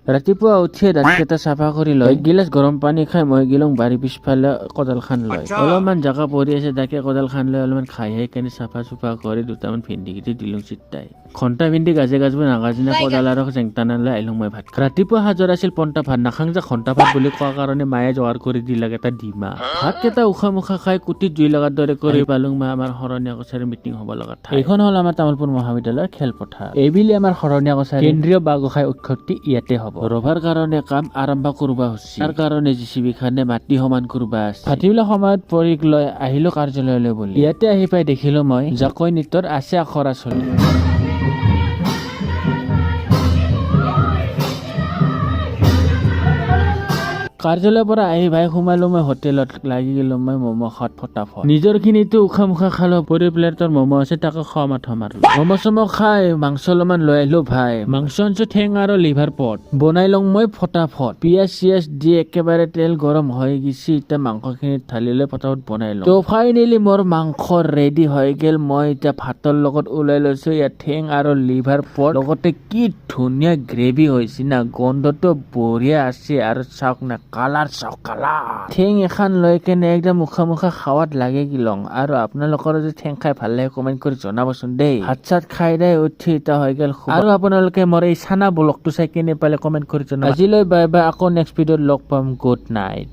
ৰাতিপুৱা উঠিয়ে দাঁতকেইটা চাফা কৰি লৈ গিলাচ গৰম পানী খাই মই গিলং বাৰী পিছফালে কোদাল খান লৈ অলপমান জাগা পৰি আছে তাকে কোদাল খান লৈ অলপমান খাই কেনে চাফা চুফা কৰি দুটামান ভেন্দি কেইটি দিলং চিতাই ঘণ্টা ভেন্দি গাজে গাজব নাগাজিনা কোদাল আৰু জেংটানা লৈ আহিলং মই ভাত ৰাতিপুৱা হাজৰ আছিল পন্তা ভাত নাখাং যে ঘণ্টা ভাত বুলি কোৱা কাৰণে মায়ে যোগাৰ কৰি দিলাক এটা ডিমা ভাতকেইটা উখা মুখা খাই কুটিত জুই লগাৰ দৰে কৰি পালুং মই আমাৰ শৰণীয়া কছাৰী মিটিং হ'ব লগা ঠাই এইখন হ'ল আমাৰ তামোলপুৰ মহাবিদ্যালয়ৰ খেলপথাৰ এইবুলি আমাৰ শৰণীয়া কছাৰী কেন্দ্ৰীয় বাঁহ গোঁসাই উৎসৱটি ইয়াতে হ'ব ৰভাৰ কাৰণে কাম আৰম্ভ কৰিব হৈছে তাৰ কাৰণে জিচিবি খানে মাটি সমান কৰিব আছে ভাটিবেলা সময়ত পৰীক লৈ আহিলো কাৰ্যালয়লৈ বুলি ইয়াতে আহি পাই দেখিলো মই জাকৈ নৃত্যৰ আছে আখৰা চলি কাৰ্যালয়ৰ পৰা আহি ভাই সোমালো মই হোটেলত লাগি গেলো মই ম'ম' খাত ফটাফট নিজৰ খিনিতো উখা মুখা খালো পৰি প্লেটৰ ম'ম' আছে তাকে খোৱা মাথা মাৰলো ম'ম' চম' খাই মাংস অলপমান লৈ আহিলো ভাই মাংস আনছো ঠেং আৰু লিভাৰ পট বনাই লওঁ মই ফটাফট পিয়াজ চিয়াজ দি একেবাৰে তেল গৰম হৈ গেছি এতিয়া মাংসখিনি ঢালি লৈ ফটাফট বনাই লওঁ তো ফাইনেলি মোৰ মাংস ৰেডি হৈ গেল মই এতিয়া ভাতৰ লগত ওলাই লৈছো ইয়াত ঠেং আৰু লিভাৰ পট লগতে কি ধুনীয়া গ্ৰেভি হৈছে না গন্ধটো বঢ়িয়া আছে আৰু চাওক না কালাৰ চাওক কালাৰ ঠেং এখন লৈ কেনে একদম মুখা মুখা খাৱাত লাগে গিলং আৰু আপোনালোকৰ যদি ঠেং খাই ভাল লাগে কমেণ্ট কৰি জনাবচোন দেই ভাত চাত খাই দাই উঠি এতিয়া হৈ গেল আৰু আপোনালোকে মোৰ এই চানা ব্লগটো চাই কেনে পালে কমেণ্ট কৰি জনাব আজিলৈ বাই বাই আকৌ নেক্সট ভিডিঅ'ত লগ পাম গুড নাইট